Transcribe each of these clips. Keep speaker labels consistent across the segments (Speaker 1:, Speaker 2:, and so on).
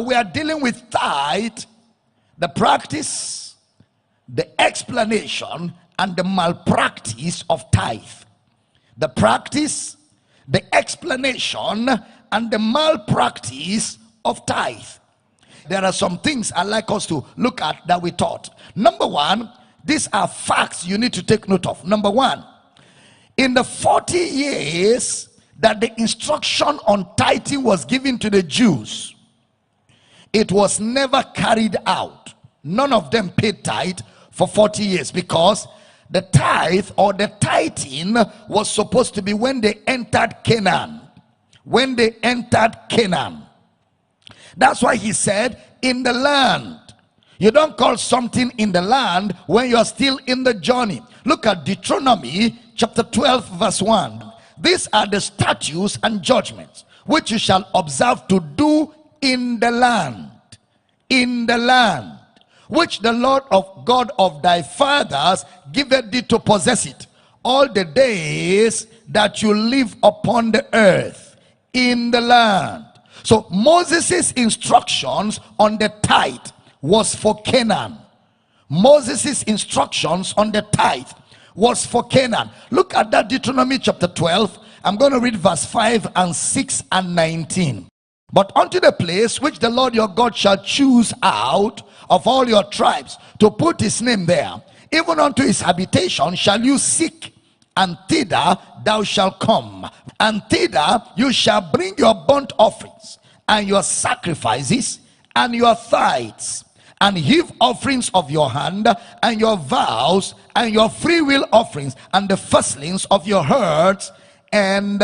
Speaker 1: We are dealing with tithe, the practice, the explanation, and the malpractice of tithe. The practice, the explanation, and the malpractice of tithe. There are some things I'd like us to look at that we taught. Number one, these are facts you need to take note of. Number one, in the 40 years that the instruction on tithing was given to the Jews, it was never carried out. None of them paid tithe for 40 years, because the tithe or the tithing was supposed to be when they entered Canaan. When they entered Canaan. That's why he said, in the land. You don't call something in the land when you're still in the journey. Look at Deuteronomy chapter 12 verse 1. These are the statutes and judgments which you shall observe to do in the land, which the Lord of God of thy fathers giveth thee to possess it, all the days that you live upon the earth, in the land. So Moses' instructions on the tithe was for Canaan. Moses' instructions on the tithe was for Canaan. Look at that, Deuteronomy chapter 12. I'm going to read verse 5 and 6 and 19. But unto the place which the Lord your God shall choose out of all your tribes to put his name there, even unto his habitation shall you seek, and thither thou shalt come, and thither you shall bring your burnt offerings and your sacrifices and your tithes, and heave offerings of your hand, and your vows, and your freewill offerings, and the firstlings of your herds and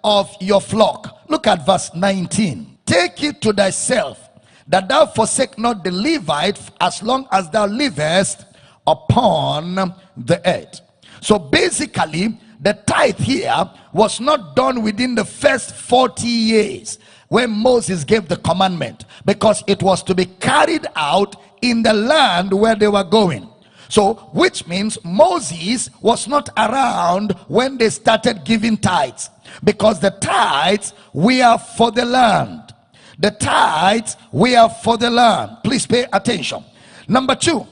Speaker 1: of your flock. Look at verse 19. Take it to thyself, that thou forsake not the Levite as long as thou livest upon the earth. So basically, the tithe here was not done within the first 40 years when Moses gave the commandment, because it was to be carried out in the land where they were going. So which means Moses was not around when they started giving tithes, because the tithes were for the land. The tithes were for the land. Please pay attention. Number two,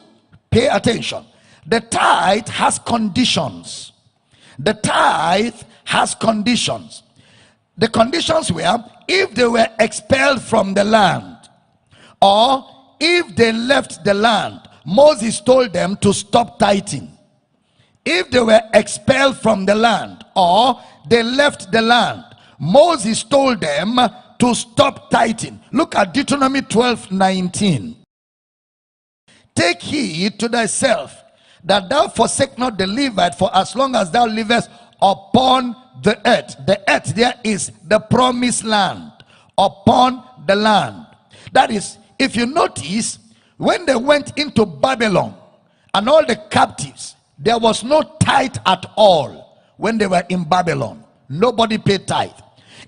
Speaker 1: pay attention. The tithe has conditions. The tithe has conditions. The conditions were, if they were expelled from the land, or if they left the land, Moses told them to stop tithing. If they were expelled from the land, or they left the land, Moses told them to stop tithing. Look at Deuteronomy 12:19. Take heed to thyself, that thou forsake not the Levite, for as long as thou livest upon the earth. The earth there is the promised land, upon the land. That is, if you notice, when they went into Babylon and all the captives, there was no tithe at all. When they were in Babylon, nobody paid tithe.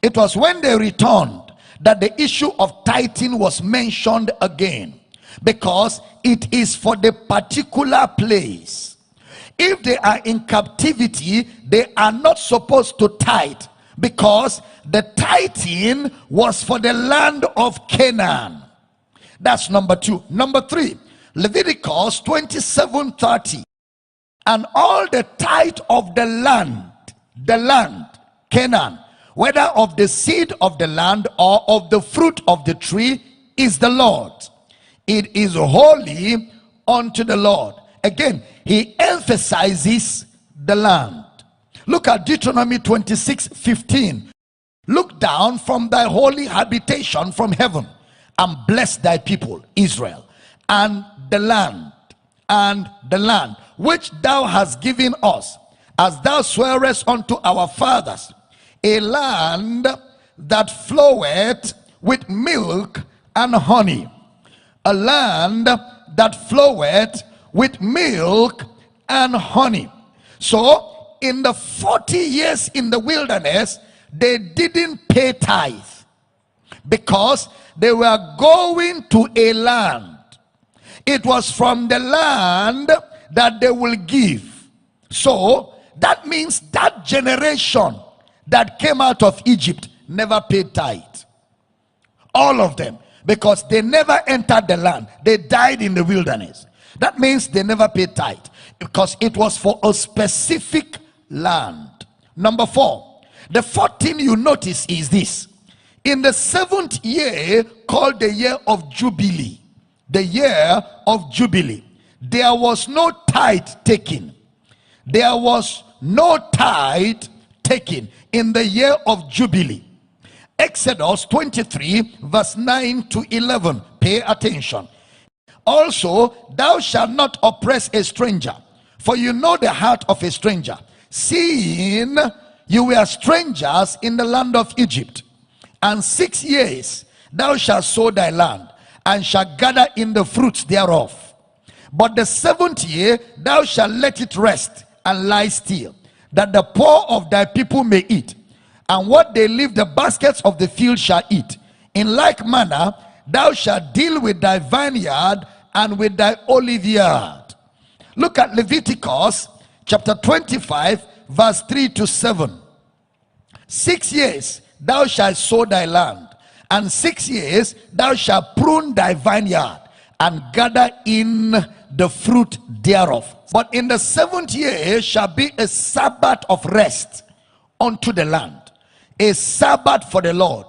Speaker 1: It was when they returned that the issue of tithing was mentioned again, because it is for the particular place. If they are in captivity, they are not supposed to tithe, because the tithing was for the land of Canaan. That's number two. Number three, Leviticus 27:30. And all the tithe of the land, Canaan, whether of the seed of the land or of the fruit of the tree, is the Lord. It is holy unto the Lord. Again, he emphasizes the land. Look at Deuteronomy 26:15. Look down from thy holy habitation from heaven, and bless thy people Israel, and the land which thou hast given us, as thou swearest unto our fathers, a land that floweth with milk and honey. A land that floweth with milk and honey. So in the 40 years in the wilderness, they didn't pay tithe, because they were going to a land. It was from the land that they will give. So that means that generation that came out of Egypt never paid tithe. All of them. because they never entered the land. They died in the wilderness. That means they never paid tithe, because it was for a specific land. Number 4, the fourth thing you notice is this: in the 7th year, called the year of Jubilee, the year of Jubilee, there was no tithe taken. There was no tithe taken in the year of Jubilee. Exodus 23 verse 9 to 11. Pay attention. Also, thou shalt not oppress a stranger, for you know the heart of a stranger, seeing you were strangers in the land of Egypt. And 6 years thou shalt sow thy land, and shalt gather in the fruits thereof. But the 7th year thou shalt let it rest and lie still, that the poor of thy people may eat, and what they leave the baskets of the field shall eat. In like manner thou shalt deal with thy vineyard and with thy olive yard. Look at Leviticus chapter 25 verse 3 to 7. 6 years thou shalt sow thy land, and 6 years thou shalt prune thy vineyard and gather in the fruit thereof. But in the 7th year shall be a Sabbath of rest unto the land, a Sabbath for the Lord.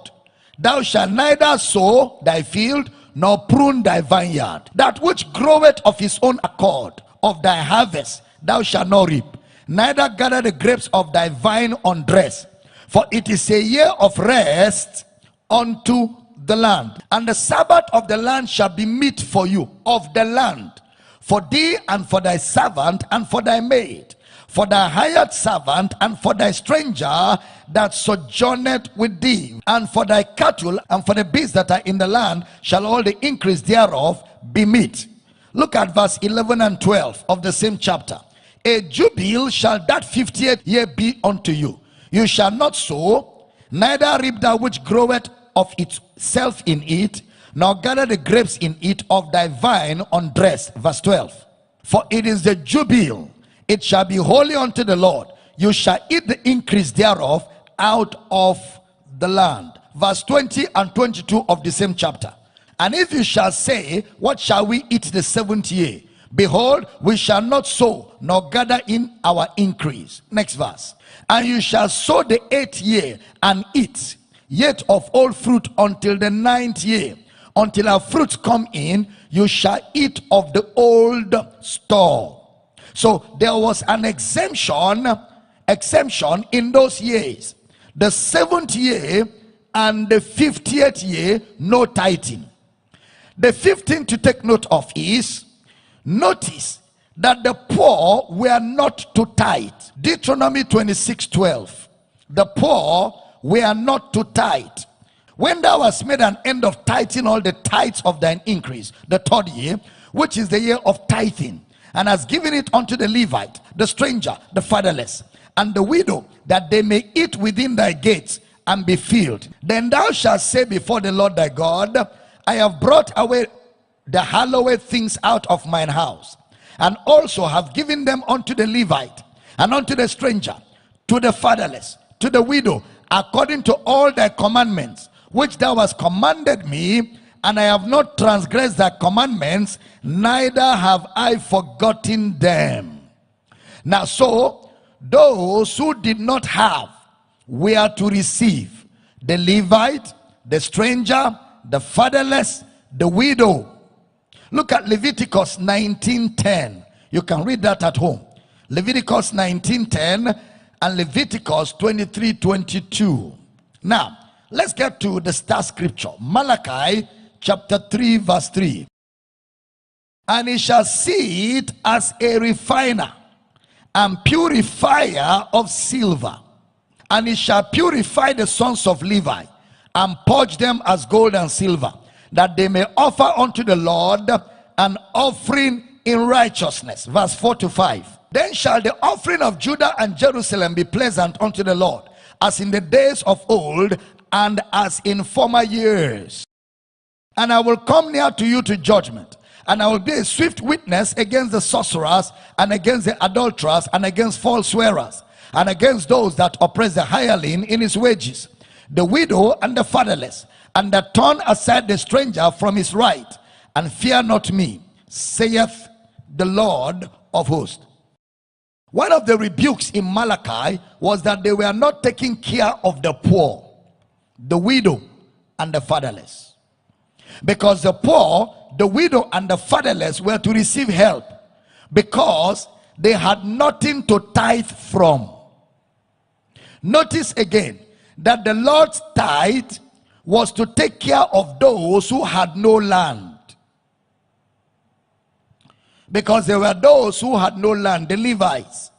Speaker 1: Thou shalt neither sow thy field nor prune thy vineyard. That which groweth of his own accord of thy harvest thou shalt not reap, neither gather the grapes of thy vine undressed. For it is a year of rest unto the land. And the Sabbath of the land shall be meat for you, of the land, for thee and for thy servant and for thy maid, for thy hired servant and for thy stranger that sojourneth with thee, and for thy cattle and for the beasts that are in the land shall all the increase thereof be meat. Look at verse 11 and 12 of the same chapter. A jubilee shall that 50th year be unto you. You shall not sow, neither reap that which groweth of itself in it, nor gather the grapes in it of thy vine undressed. Verse 12. For it is the jubilee, it shall be holy unto the Lord. You shall eat the increase thereof out of the land. Verse 20 and 22 of the same chapter. And if you shall say, what shall we eat the 7th year? Behold, we shall not sow, nor gather in our increase. Next verse. And you shall sow the 8th year, and eat, yet of all fruit until the 9th year. Until our fruits come in, you shall eat of the old store. So there was an exemption in those years. The 7th year and the 50th year, no tithing. The 15th to take note of is, notice that the poor were not to tithe. Deuteronomy 26:12. The poor were not to tithe. When thou hast made an end of tithing all the tithes of thine increase, the 3rd year, which is the year of tithing, and has given it unto the Levite, the stranger, the fatherless, and the widow, that they may eat within thy gates and be filled, then thou shalt say before the Lord thy God, I have brought away the hallowed things out of mine house, and also have given them unto the Levite, and unto the stranger, to the fatherless, to the widow, according to all thy commandments, which thou hast commanded me, and I have not transgressed thy commandments, neither have I forgotten them. Now so, those who did not have were to receive: the Levite, the stranger, the fatherless, the widow. Look at Leviticus 19:10. You can read that at home. Leviticus 19:10 and Leviticus 23:22. Now, let's get to the star scripture. Malachi chapter 3 verse 3. And he shall sit as a refiner and purifier of silver, and he shall purify the sons of Levi, and purge them as gold and silver, that they may offer unto the Lord an offering in righteousness. Verse 4 to 5. Then shall the offering of Judah and Jerusalem be pleasant unto the Lord, as in the days of old, and as in former years. And I will come near to you to judgment, and I will be a swift witness against the sorcerers, and against the adulterers, and against false swearers, and against those that oppress the hireling in his wages, the widow and the fatherless, and that turn aside the stranger from his right, and fear not me, saith the Lord of hosts. One of the rebukes in Malachi was that they were not taking care of the poor, the widow, and the fatherless. Because the poor, the widow, and the fatherless were to receive help because they had nothing to tithe from. Notice again that the Lord's tithe was to take care of those who had no land. Because there were those who had no land, the Levites.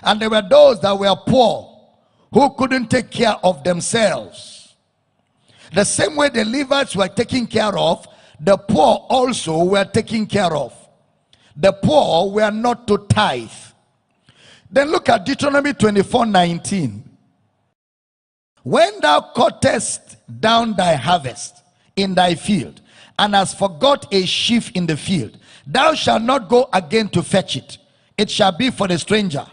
Speaker 1: And there were those that were poor, who couldn't take care of themselves. The same way the Levites were taken care of, the poor also were taken care of. The poor were not to tithe. Then look at Deuteronomy 24:19. When thou cuttest down thy harvest in thy field, and hast forgot a sheaf in the field, thou shalt not go again to fetch it. It shall be for the stranger,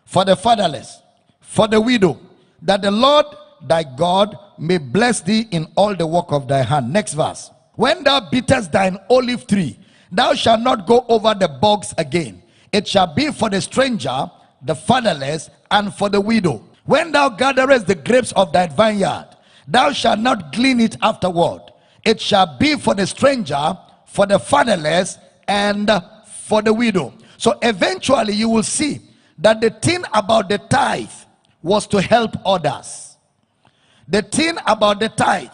Speaker 1: for the fatherless, for the widow, that the Lord thy God may bless thee in all the work of thy hand. Next verse. When thou beatest thine olive tree, thou shalt not go over the bogs again. It shall be for the stranger, the fatherless, and for the widow. When thou gatherest the grapes of thy vineyard, thou shalt not glean it afterward. It shall be for the stranger, for the fatherless, and for the widow. So eventually you will see that the thing about the tithe was to help others. The thing about the tithe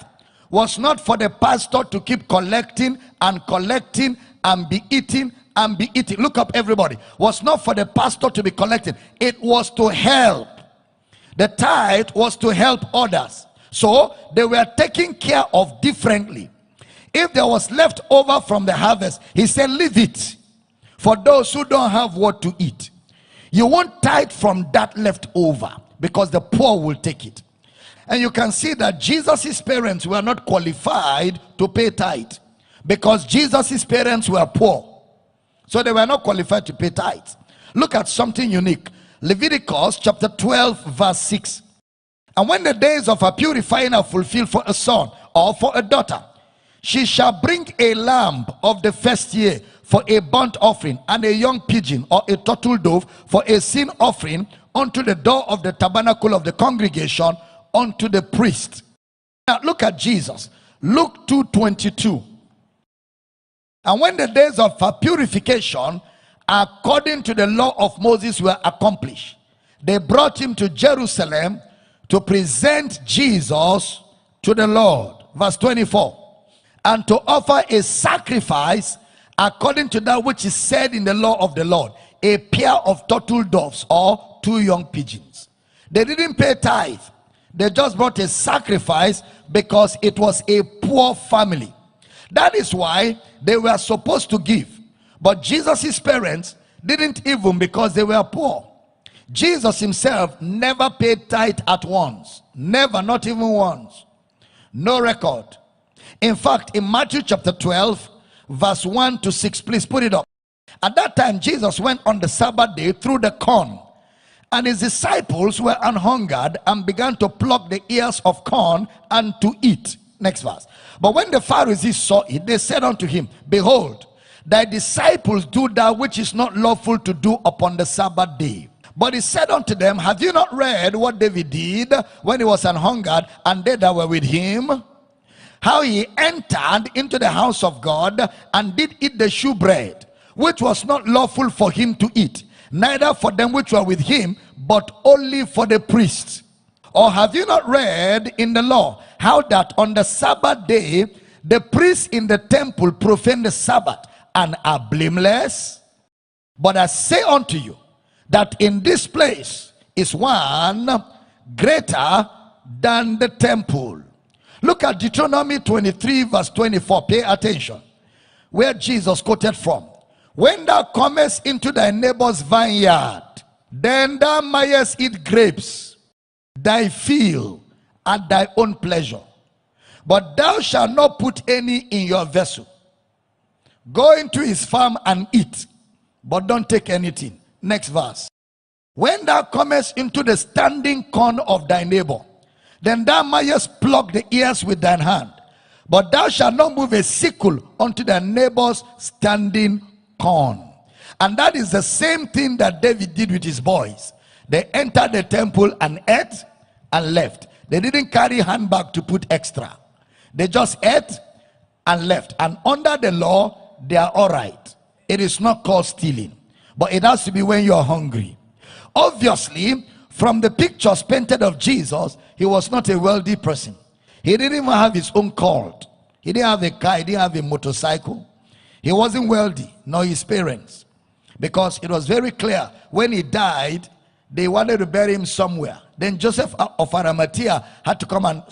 Speaker 1: was not for the pastor to keep collecting and collecting and be eating and be eating. Look up, everybody. Was not for the pastor to be collecting. It was to help. The tithe was to help others. So they were taken care of differently. If there was left over from the harvest, he said, leave it for those who don't have what to eat. You won't tithe from that left over, because the poor will take it. And you can see that Jesus' parents were not qualified to pay tithe, because Jesus' parents were poor. So they were not qualified to pay tithe. Look at something unique. Leviticus chapter 12 verse 6. And when the days of her purifying are fulfilled for a son or for a daughter, she shall bring a lamb of the first year for a burnt offering, and a young pigeon or a turtle dove for a sin offering unto the door of the tabernacle of the congregation unto the priest. Now look at Jesus. Luke 2:22. And when the days of her purification according to the law of Moses were accomplished, they brought him to Jerusalem to present Jesus to the Lord. Verse 24. And to offer a sacrifice according to that which is said in the law of the Lord, a pair of turtle doves or 2 young pigeons. They didn't pay tithe. They just brought a sacrifice because it was a poor family. That is why they were supposed to give. But Jesus' parents didn't even, because they were poor. Jesus himself never paid tithe at once. Never, not even once. No record. In fact, in Matthew chapter 12, verse 1 to 6, please put it up. At that time, Jesus went on the Sabbath day through the corn, and his disciples were anhungered and began to pluck the ears of corn and to eat. Next verse. But when the Pharisees saw it, they said unto him, behold, thy disciples do that which is not lawful to do upon the Sabbath day. But he said unto them, have you not read what David did when he was anhungered, and they that were with him? How he entered into the house of God and did eat the shewbread, which was not lawful for him to eat, neither for them which were with him, but only for the priests. Or have you not read in the law how that on the Sabbath day the priests in the temple profane the Sabbath and are blameless? But I say unto you that in this place is one greater than the temple. Look at Deuteronomy 23 verse 24. Pay attention. Where Jesus quoted from. When thou comest into thy neighbor's vineyard, then thou mayest eat grapes, thy field, at thy own pleasure. But thou shalt not put any in your vessel. Go into his farm and eat, but don't take anything. Next verse. When thou comest into the standing corn of thy neighbor, Then thou mayest pluck the ears with thine hand, but thou shalt not move a sickle unto thy neighbor's standing corn. And that is the same thing that David did with his boys. They entered the temple and ate and left. They didn't carry handbag to put extra. They just ate and left. And under the law, they are all right. It is not called stealing, but it has to be when you are hungry. Obviously, from the pictures painted of Jesus, he was not a wealthy person. He didn't even have his own cult. He didn't have a car. He didn't have a motorcycle. He wasn't wealthy, nor his parents. Because it was very clear, when he died, they wanted to bury him somewhere. Then Joseph of Arimathea had to come and,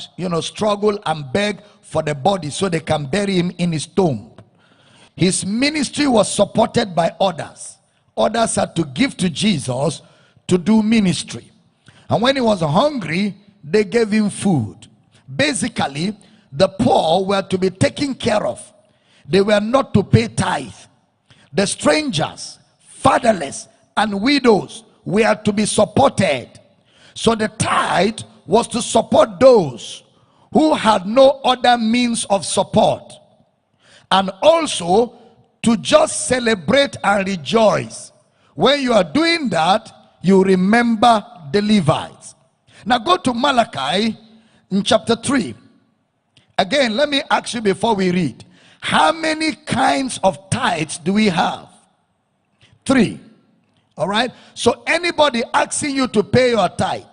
Speaker 1: struggle and beg for the body so they can bury him in his tomb. His ministry was supported by others. Others had to give to Jesus to do ministry. And when he was hungry, they gave him food. Basically, the poor were to be taken care of. They were not to pay tithe. The strangers, fatherless, and widows were to be supported. So the tithe was to support those who had no other means of support, and also to just celebrate and rejoice. When you are doing that, you remember the Levites. Now go to Malachi in chapter 3. Again, let me ask you before we read, how many kinds of tithes do we have? 3. All right, so anybody asking you to pay your tithe,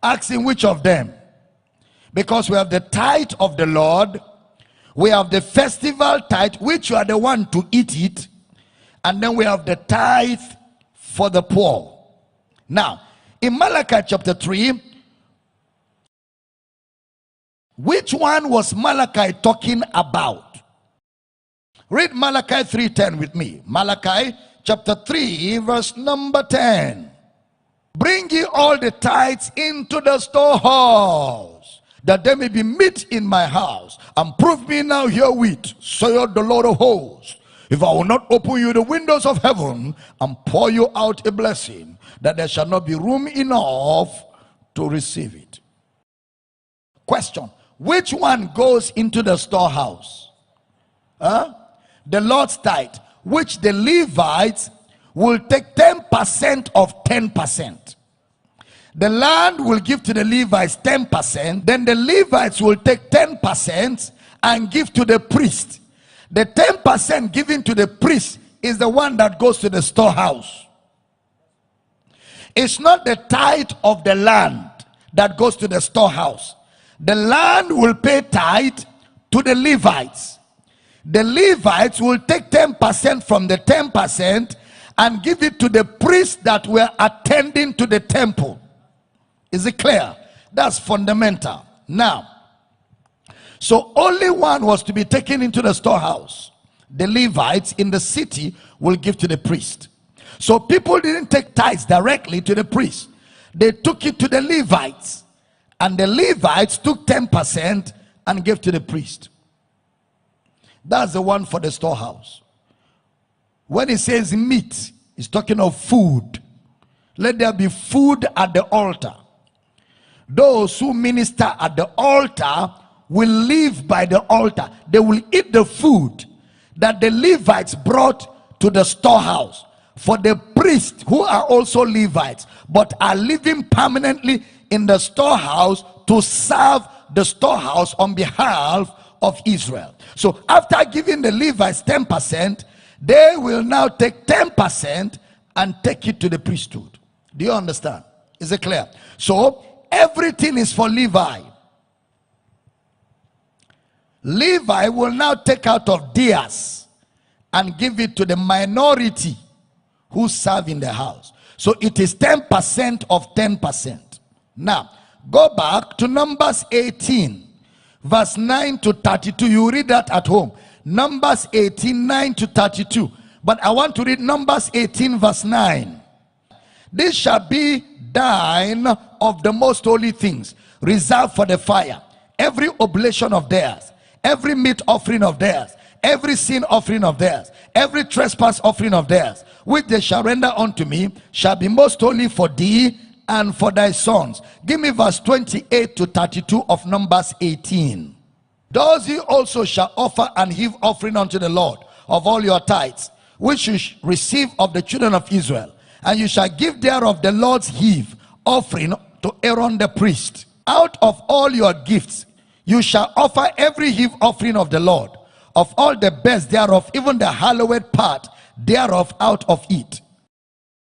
Speaker 1: asking which of them? Because we have the tithe of the Lord, we have the festival tithe, which you are the one to eat it, and then we have the tithe for the poor. Now, in Malachi chapter 3, which one was Malachi talking about? Read Malachi 3:10 with me. Malachi chapter 3 verse number 10. Bring ye all the tithes into the storehouse, that there may be meat in my house, and prove me now herewith, saith the Lord of hosts, if I will not open you the windows of heaven and pour you out a blessing, that there shall not be room enough to receive it. Question: which one goes into the storehouse? The Lord's tithe, which the Levites will take 10% of 10%. The land will give to the Levites 10%, then the Levites will take 10% and give to the priest. The 10% given to the priest is the one that goes to the storehouse. It's not the tithe of the land that goes to the storehouse. The land will pay tithe to the Levites. The Levites will take 10% from the 10% and give it to the priests that were attending to the temple. Is it clear? That's fundamental. Now, so only one was to be taken into the storehouse. The Levites in the city will give to the priest. So people didn't take tithes directly to the priest. They took it to the Levites. And the Levites took 10% and gave to the priest. That's the one for the storehouse. When it says meat, it's talking of food. Let there be food at the altar. Those who minister at the altar will live by the altar. They will eat the food that the Levites brought to the storehouse. For the priests who are also Levites, but are living permanently in the storehouse to serve the storehouse on behalf of Israel. So after giving the Levites 10%, they will now take 10% and take it to the priesthood. Do you understand? Is it clear? So everything is for Levi. Levi will now take out of theirs and give it to the minority who serve in the house. So it is 10% of 10%. Now, go back to Numbers 18, verse 9 to 32. You read that at home. Numbers 18, 9 to 32. But I want to read Numbers 18, verse 9. This shall be thine of the most holy things, reserved for the fire. Every oblation of theirs, every meat offering of theirs, every sin offering of theirs, every trespass offering of theirs, which they shall render unto me, shall be most holy for thee and for thy sons. Give me verse 28 to 32 of Numbers 18. Thus ye also shall offer and heave offering unto the Lord of all your tithes, which you receive of the children of Israel. And you shall give thereof the Lord's heave offering to Aaron the priest. Out of all your gifts you shall offer every heave offering of the Lord, of all the best thereof, even the hallowed part thereof out of it.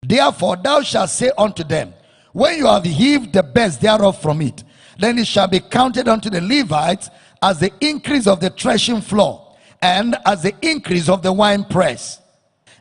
Speaker 1: Therefore thou shalt say unto them, when you have heaved the best thereof from it, then it shall be counted unto the Levites as the increase of the threshing floor, and as the increase of the winepress.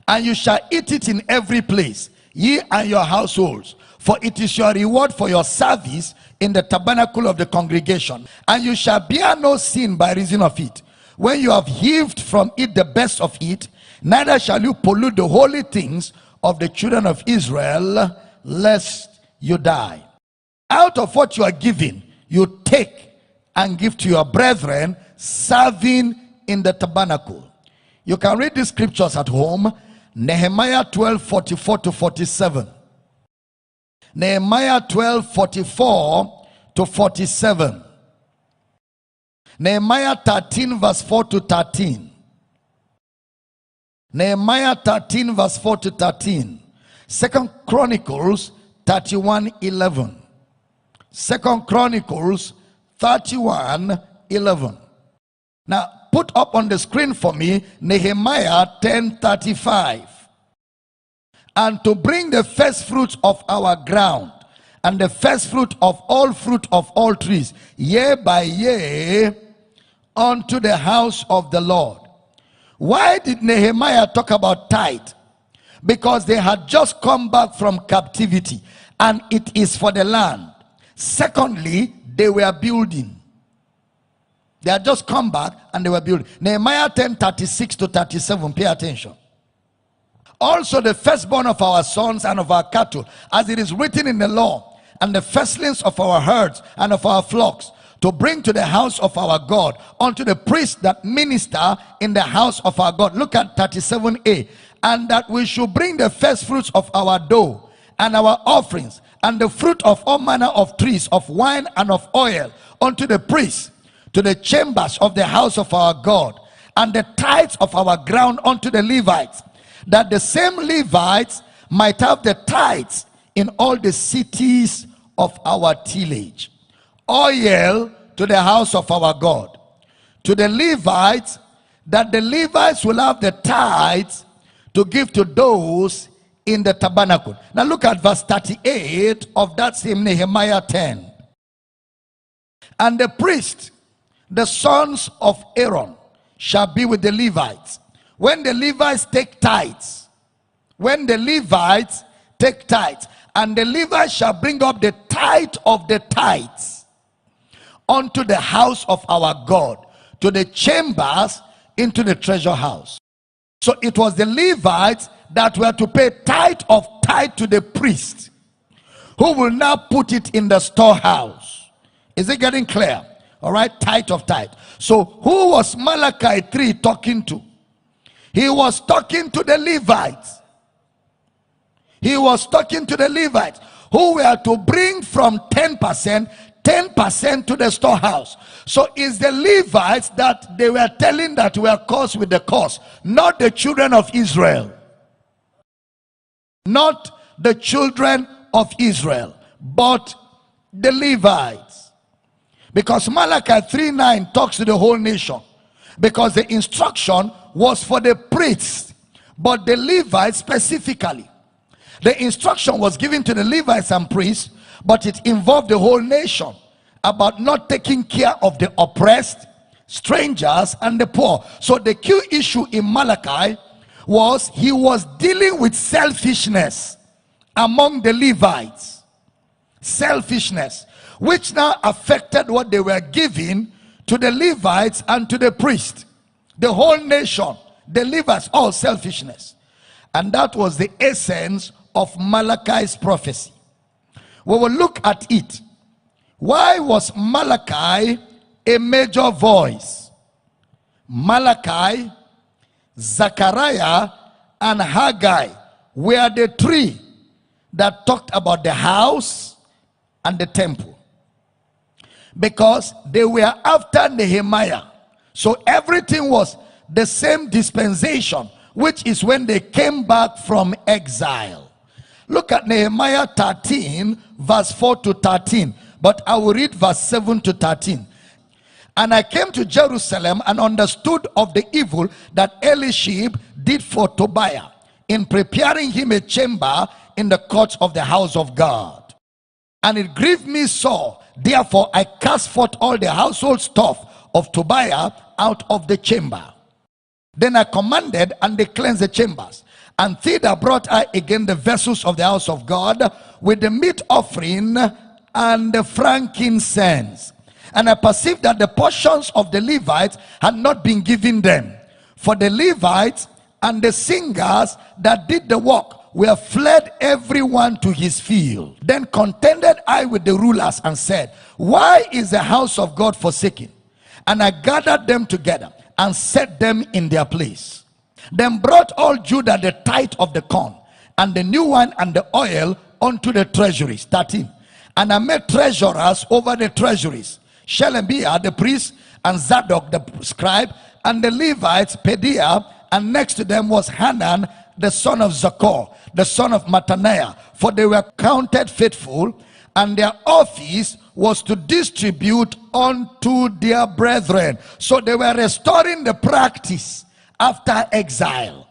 Speaker 1: And you shall eat it in every place, ye and your households, for it is your reward for your service in the tabernacle of the congregation. And you shall bear no sin by reason of it. When you have heaved from it the best of it, neither shall you pollute the holy things of the children of Israel, lest you die. Out of what you are giving, you take and give to your brethren serving in the tabernacle. You can read these scriptures at home. Nehemiah 12:44 to 47. Nehemiah 12:44 to 47. Nehemiah 13 verse 4 to 13. Nehemiah 13 verse 4 to 13. Second Chronicles 31:11. Second Chronicles 31:11. Now put up on the screen for me Nehemiah 10:35. And to bring the first fruits of our ground, and the first fruit of all trees, year by year, unto the house of the Lord. Why did Nehemiah talk about tithe? Because they had just come back from captivity, and it is for the land. Secondly, they were building. They had just come back and they were building. Nehemiah 10:36 to 37. Pay attention. Also the firstborn of our sons and of our cattle, as it is written in the law, and the firstlings of our herds and of our flocks, to bring to the house of our God, unto the priests that minister in the house of our God. Look at 37a. And that we should bring the first fruits of our dough and our offerings, and the fruit of all manner of trees, of wine and of oil, unto the priests, to the chambers of the house of our God, and the tithes of our ground unto the Levites, that the same Levites might have the tithes in all the cities of our tillage. Oil to the house of our God, to the Levites, that the Levites will have the tithes to give to those in the tabernacle. Now look at verse 38 of that same Nehemiah 10. And the priest, the sons of Aaron, shall be with the Levites. When the Levites take tithes, when the Levites take tithes, and the Levites shall bring up the tithe of the tithes unto the house of our God, to the chambers, into the treasure house. So it was the Levites that were to pay tithe of tithe to the priest, who will now put it in the storehouse. Is it getting clear? All right, tithe of tithe. So who was Malachi 3 talking to? He was talking to the Levites. He was talking to the Levites, who were to bring from 10% to the storehouse. So it's the Levites that they were telling that were cursed with the curse, not the children of Israel. Not the children of Israel, but the Levites. Because Malachi 3:9 talks to the whole nation. Because the instruction was for the priests, but the Levites specifically. The instruction was given to the Levites and priests, but it involved the whole nation, about not taking care of the oppressed, strangers, and the poor. So the key issue in Malachi was he was dealing with selfishness among the Levites. Selfishness, which now affected what they were giving to the Levites and to the priest. The whole nation, the Levites, all selfishness. And that was the essence of Malachi's prophecy. We will look at it. Why was Malachi a major voice? Malachi, Zechariah, and Haggai were the three that talked about the house, and the temple, because they were after Nehemiah. So everything was the same dispensation, which is when they came back from exile. Look at Nehemiah 13 verse 4 to 13, but I will read verse 7 to 13. And I came to Jerusalem and understood of the evil that Eliashib did for Tobiah in preparing him a chamber in the courts of the house of God. And it grieved me sore. Therefore I cast forth all the household stuff of Tobiah out of the chamber. Then I commanded, and they cleansed the chambers. And thither brought I again the vessels of the house of God with the meat offering and the frankincense. And I perceived that the portions of the Levites had not been given them. For the Levites and the singers that did the work were fled everyone to his field. Then contended I with the rulers and said, why is the house of God forsaken? And I gathered them together and set them in their place. Then brought all Judah the tithe of the corn and the new wine and the oil unto the treasuries. 13. And I made treasurers over the treasuries, Shelemiah the priest, and Zadok the scribe, and the Levites, Pedaiah, and next to them was Hanan the son of Zaccur, the son of Mattaniah, for they were counted faithful, and their office was to distribute unto their brethren. So they were restoring the practice after exile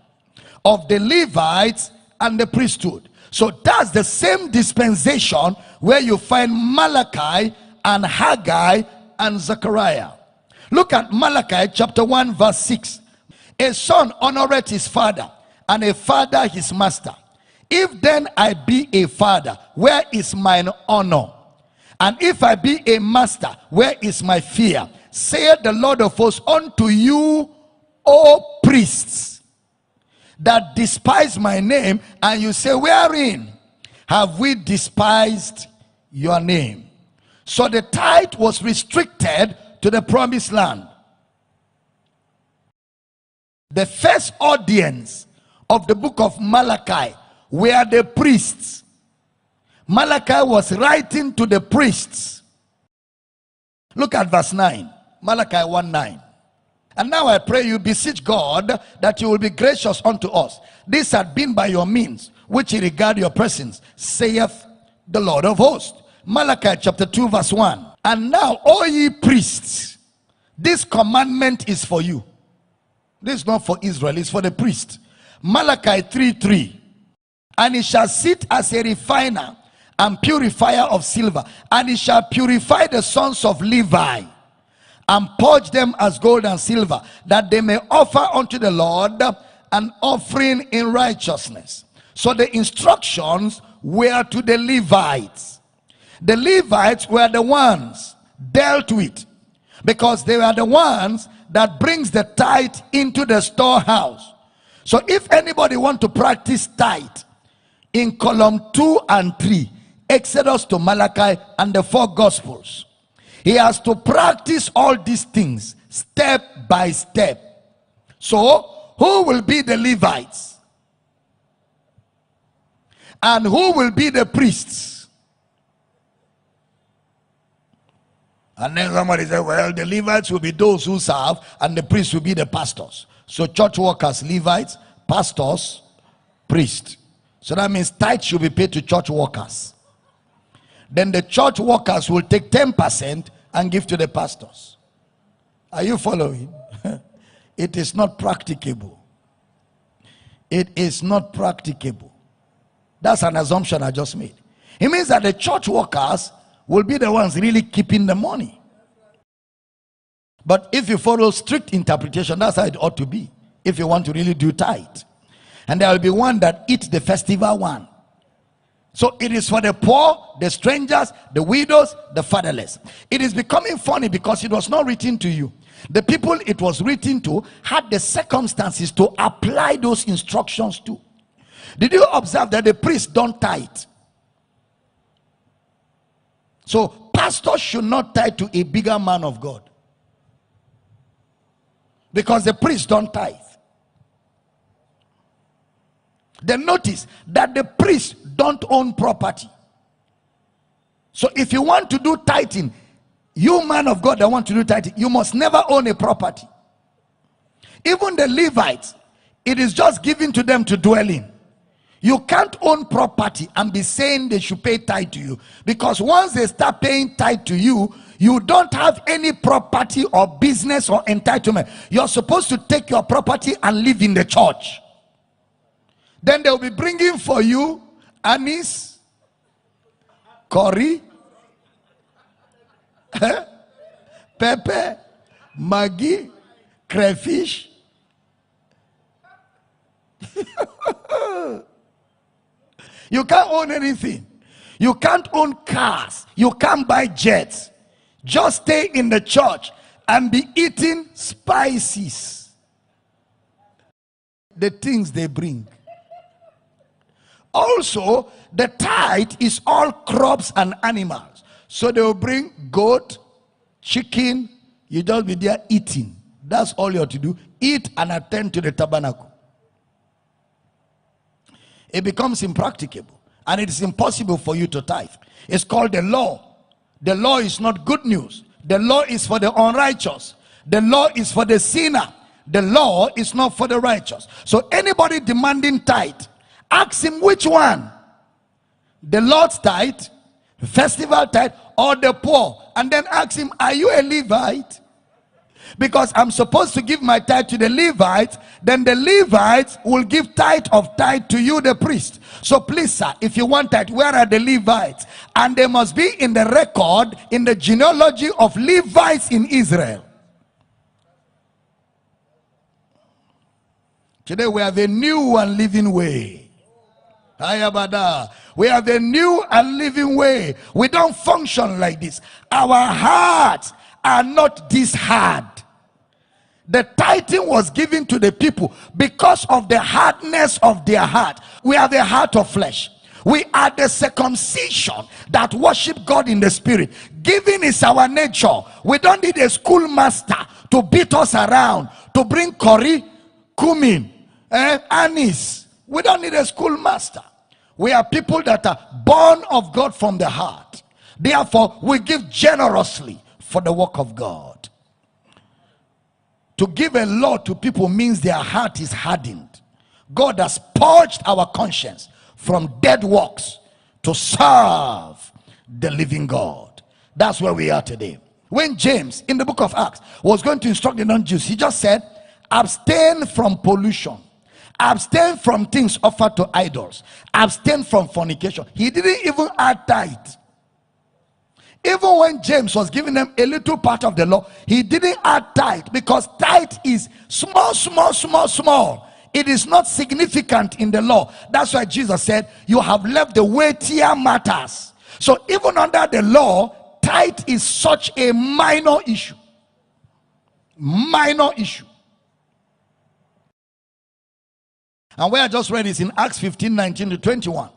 Speaker 1: of the Levites and the priesthood. So that's the same dispensation where you find Malachi and Haggai and Zechariah. Look at Malachi chapter 1 verse 6. A son honoreth his father, and a father his master. If then I be a father, where is mine honor? And if I be a master, where is my fear? Saith the Lord of hosts unto you, O priests, that despise my name. And you say, wherein have we despised your name? So the tithe was restricted to the promised land. The first audience of the book of Malachi were the priests. Malachi was writing to the priests. Look at verse 9. Malachi 1:9. And now I pray you, beseech God that you will be gracious unto us. This had been by your means, which ye regard your presence, saith the Lord of hosts. Malachi chapter 2 verse 1. And now, O ye priests, this commandment is for you. This is not for Israel, it's for the priest. Malachi 3:3. And he shall sit as a refiner and purifier of silver, and he shall purify the sons of Levi, and purge them as gold and silver, that they may offer unto the Lord an offering in righteousness. So the instructions were to the Levites. The Levites were the ones dealt with, because they were the ones that brings the tithe into the storehouse. So if anybody want to practice tithe, in column 2 and 3, Exodus to Malachi and the 4 Gospels, he has to practice all these things step by step. So who will be the Levites? And who will be the priests? And then somebody said, well, the Levites will be those who serve, and the priests will be the pastors. So church workers, Levites, pastors, priests. So that means tithe should be paid to church workers. Then the church workers will take 10% and give to the pastors. Are you following? It is not practicable. It is not practicable. That's an assumption I just made. It means that the church workers will be the ones really keeping the money. But if you follow strict interpretation, that's how it ought to be. If you want to really do tithe. And there will be one that eats the festival one. So it is for the poor, the strangers, the widows, the fatherless. It is becoming funny because it was not written to you. The people it was written to had the circumstances to apply those instructions to. Did you observe that the priests don't tithe? So pastors should not tithe to a bigger man of God, because the priests don't tithe. Then notice that the priests don't own property. So if you want to do tithing, you man of God that want to do tithing, you must never own a property. Even the Levites, it is just given to them to dwell in. You can't own property and be saying they should pay tithe to you, because once they start paying tithe to you, you don't have any property or business or entitlement. You're supposed to take your property and live in the church. Then they'll be bringing for you anise, curry, pepper, maggi, crayfish. You can't own anything. You can't own cars. You can't buy jets. Just stay in the church and be eating spices. The things they bring. Also, the tithe is all crops and animals. So they will bring goat, chicken. You just be there eating. That's all you have to do. Eat and attend to the tabernacle. It becomes impracticable, and it is impossible for you to tithe. It's called the law. The law is not good news. The law is for the unrighteous. The law is for the sinner. The law is not for the righteous. So anybody demanding tithe, ask him which one. The Lord's tithe, festival tithe, or the poor. And then ask him, are you a Levite? Because I'm supposed to give my tithe to the Levites, then the Levites will give tithe to you, the priest. So please, sir, if you want tithe, where are the Levites? And they must be in the record, in the genealogy of Levites in Israel. Today we have a new and living way. We have a new and living way. We don't function like this. Our hearts are not this hard. The tithing was given to the people because of the hardness of their heart. We have a heart of flesh. We are the circumcision that worship God in the spirit. Giving is our nature. We don't need a schoolmaster to beat us around, to bring curry, cumin, anise. We don't need a schoolmaster. We are people that are born of God from the heart. Therefore, we give generously for the work of God. To give a law to people means their heart is hardened. God has purged our conscience from dead works to serve the living God. That's where we are today. When James, in the book of Acts, was going to instruct the non-Jews, he just said, abstain from pollution. Abstain from things offered to idols. Abstain from fornication. He didn't even add tithe. Even when James was giving them a little part of the law, he didn't add tithe, because tithe is small. It is not significant in the law. That's why Jesus said, you have left the weightier matters. So even under the law, tithe is such a minor issue. Minor issue. And where I just read is in Acts 15:19-21.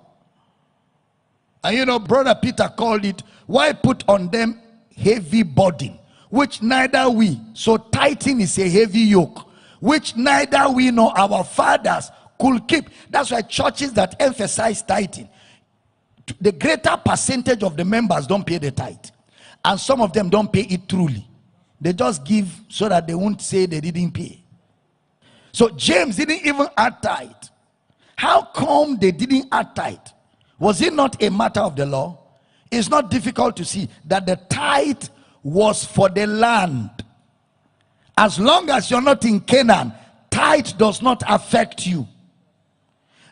Speaker 1: And you know, Brother Peter called it, why put on them heavy burden, which neither we. So tithing is a heavy yoke, which neither we nor our fathers could keep. That's why churches that emphasize tithing, the greater percentage of the members don't pay the tithe. And some of them don't pay it truly. They just give so that they won't say they didn't pay. So James didn't even add tithe. How come they didn't add tithe? Was it not a matter of the law? It's not difficult to see that the tithe was for the land. As long as you're not in Canaan, tithe does not affect you.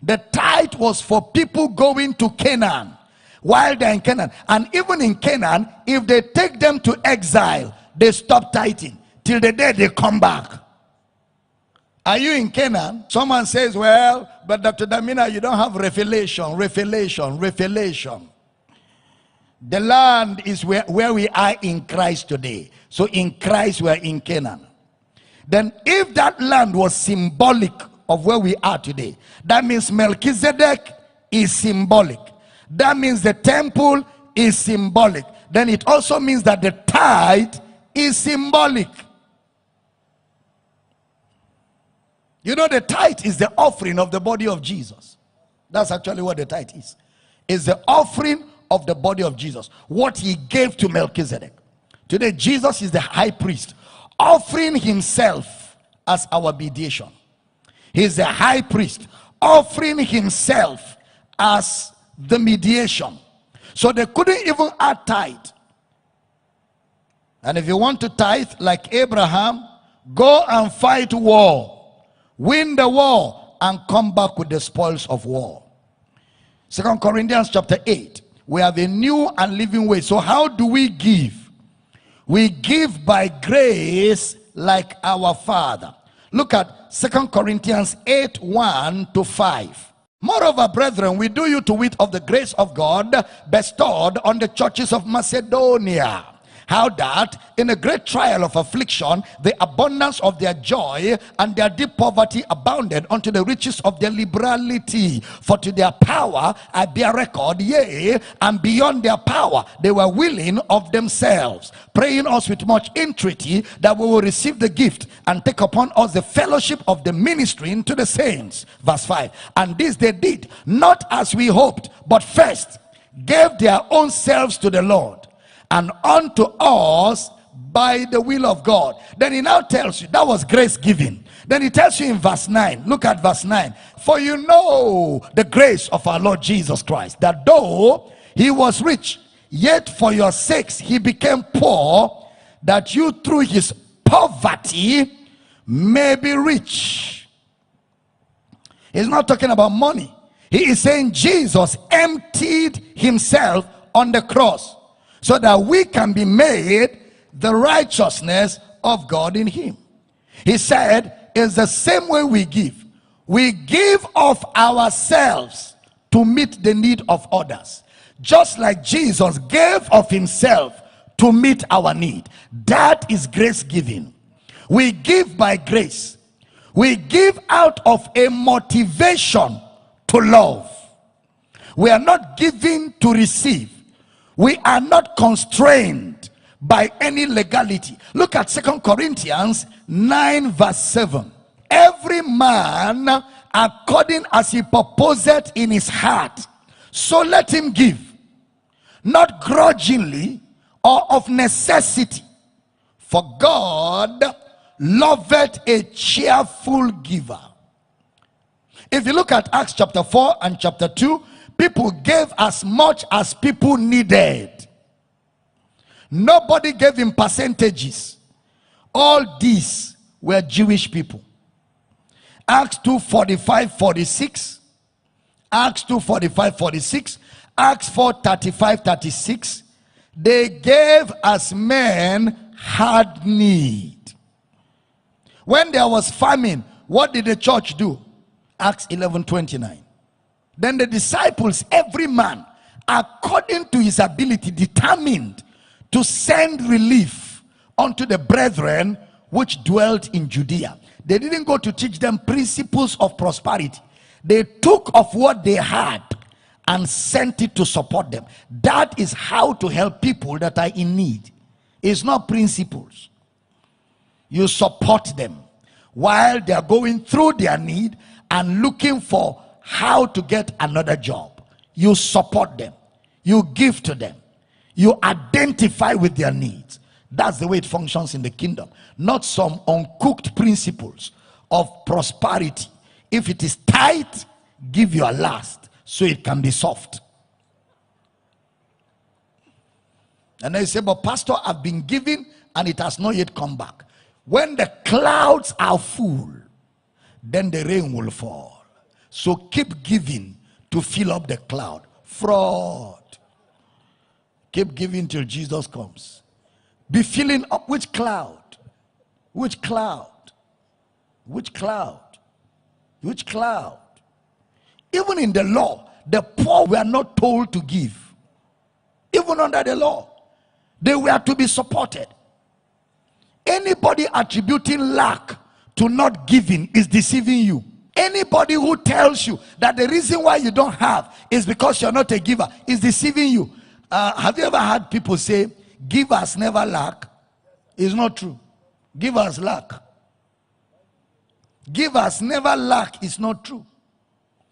Speaker 1: The tithe was for people going to Canaan while they're in Canaan. And even in Canaan, if they take them to exile, they stop tithing till the day they come back. Are you in Canaan? Someone says, well, but Dr. Damina, you don't have revelation. The land is where we are in Christ today. So in Christ we are in Canaan. Then if that land was symbolic of where we are today, that means Melchizedek is symbolic. That means the temple is symbolic. Then it also means that the tithe is symbolic. You know, the tithe is the offering of the body of Jesus. That's actually what the tithe is. It's the offering of the body of Jesus, what he gave to Melchizedek. Today, Jesus is the high priest, offering himself as our mediation. He's the high priest, offering himself as the mediation. So they couldn't even add tithe. And if you want to tithe like Abraham, go and fight war, win the war, and come back with the spoils of war. 2 Corinthians chapter 8, we have a new and living way. So how do we give? We give by grace like our Father. Look at 2 Corinthians 8, 1 to 5. Moreover, brethren, we do you to wit of the grace of God bestowed on the churches of Macedonia, how that in a great trial of affliction, the abundance of their joy and their deep poverty abounded unto the riches of their liberality. For to their power I bear record, yea, and beyond their power they were willing of themselves, praying us with much entreaty that we will receive the gift and take upon us the fellowship of the ministering to the saints. Verse 5. And this they did, not as we hoped, but first gave their own selves to the Lord, and unto us by the will of God. Then he now tells you, that was grace giving. Then he tells you in verse 9, look at verse 9. For you know the grace of our Lord Jesus Christ, that though he was rich, yet for your sakes he became poor, that you through his poverty may be rich. He's not talking about money. He is saying Jesus emptied himself on the cross, so that we can be made the righteousness of God in him. He said, it's the same way we give. We give of ourselves to meet the need of others. Just like Jesus gave of himself to meet our need. That is grace giving. We give by grace. We give out of a motivation to love. We are not giving to receive. We are not constrained by any legality. Look at 2 Corinthians 9 verse 7. Every man according as he purposeth in his heart, so let him give, not grudgingly or of necessity, for God loveth a cheerful giver. If you look at Acts chapter 4 and chapter 2, people gave as much as people needed. Nobody gave in percentages. All these were Jewish people. Acts 2:45, 46. Acts 2:45, 46. Acts 4:35, 36. They gave as men had need. When there was famine, what did the church do? Acts 11:29. Then the disciples, every man, according to his ability, determined to send relief unto the brethren which dwelt in Judea. They didn't go to teach them principles of prosperity. They took of what they had and sent it to support them. That is how to help people that are in need. It's not principles. You support them while they are going through their need and looking for how to get another job. You support them. You give to them. You identify with their needs. That's the way it functions in the kingdom. Not some uncooked principles of prosperity. If it is tight, give your last so it can be soft. And they say, but pastor, I've been giving and it has not yet come back. When the clouds are full, then the rain will fall. So keep giving to fill up the cloud. Fraud. Keep giving till Jesus comes. Be filling up. Which cloud? Which cloud? Which cloud? Which cloud? Even in the law, the poor were not told to give. Even under the law, they were to be supported. Anybody attributing lack to not giving is deceiving you. Anybody who tells you that the reason why you don't have is because you're not a giver is deceiving you. Have you ever heard people say, givers never lack? It's not true. Givers lack. Givers never lack is not true.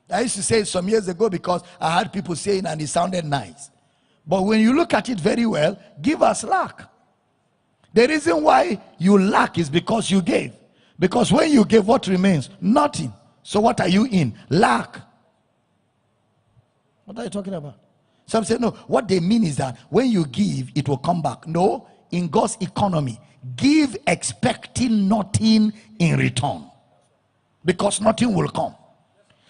Speaker 1: I used to say it some years ago because I heard people saying and it sounded nice. But when you look at it very well, givers lack. The reason why you lack is because you gave. Because when you give, what remains? Nothing. So what are you in? Lack. What are you talking about? Some say, no, what they mean is that when you give, it will come back. No, in God's economy, give expecting nothing in return. Because nothing will come.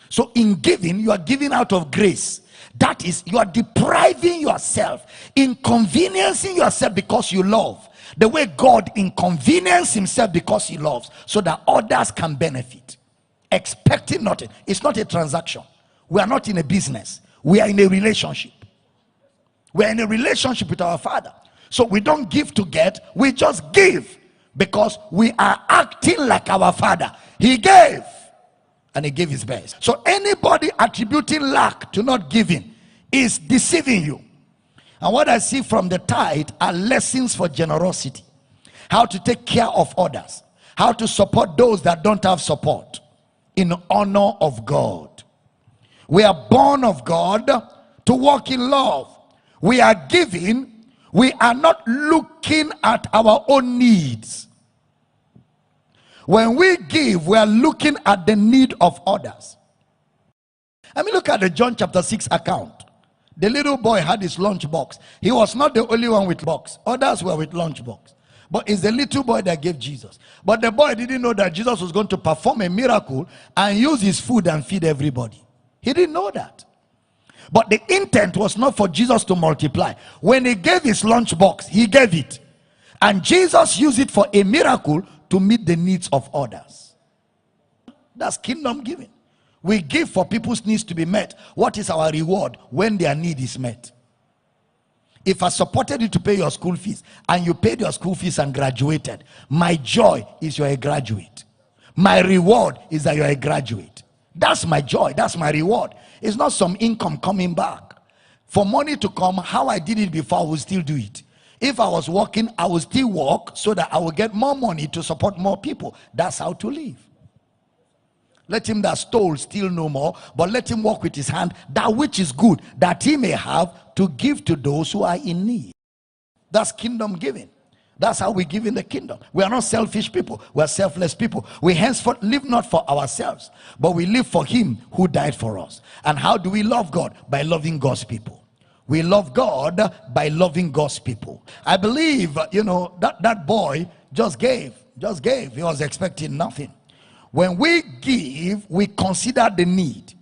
Speaker 1: So in giving, you are giving out of grace. That is, you are depriving yourself, inconveniencing yourself because you love. The way God inconvenienced himself because he loves, so that others can benefit. Expecting nothing. It's not a transaction. We are not in a business. We are in a relationship. We are in a relationship with our Father. So we don't give to get, we just give. Because we are acting like our Father. He gave. And he gave his best. So anybody attributing lack to not giving is deceiving you. And what I see from the tithe are lessons for generosity. How to take care of others. How to support those that don't have support. In honor of God. We are born of God to walk in love. We are giving. We are not looking at our own needs. When we give, we are looking at the need of others. I mean, look at the John chapter 6 account. The little boy had his lunch box. He was not the only one with box. Others were with lunch box. But it's the little boy that gave Jesus. But the boy didn't know that Jesus was going to perform a miracle and use his food and feed everybody. He didn't know that. But the intent was not for Jesus to multiply. When he gave his lunch box, he gave it. And Jesus used it for a miracle to meet the needs of others. That's kingdom giving. We give for people's needs to be met. What is our reward when their need is met? If I supported you to pay your school fees and you paid your school fees and graduated, my joy is you're a graduate. My reward is that you're a graduate. That's my joy. That's my reward. It's not some income coming back. For money to come, how I did it before, I will still do it. If I was working, I will still work so that I will get more money to support more people. That's how to live. Let him that stole steal no more, but let him work with his hand that which is good, that he may have to give to those who are in need. That's kingdom giving. That's how we give in the kingdom. We are not selfish people. We are selfless people. We henceforth live not for ourselves, but we live for him who died for us. And how do we love God? By loving God's people. We love God by loving God's people. I believe, that boy just gave. He was expecting nothing. When we give, we consider the need.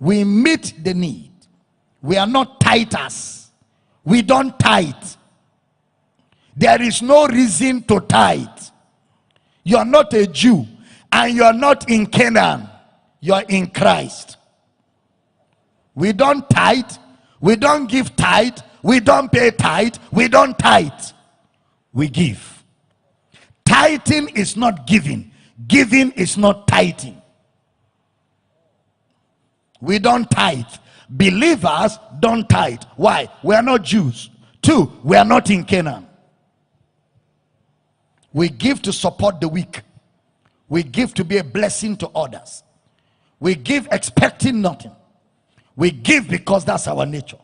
Speaker 1: We meet the need. We are not tithers. We don't tithe. There is no reason to tithe. You are not a Jew and you are not in Canaan. You are in Christ. We don't tithe. We don't give tithe. We don't pay tithe. We don't tithe. We give. Tithing is not giving. Giving is not tithing. We don't tithe. Believers don't tithe. Why? We are not Jews. 2, we are not in Canaan. We give to support the weak. We give to be a blessing to others. We give expecting nothing. We give because that's our nature.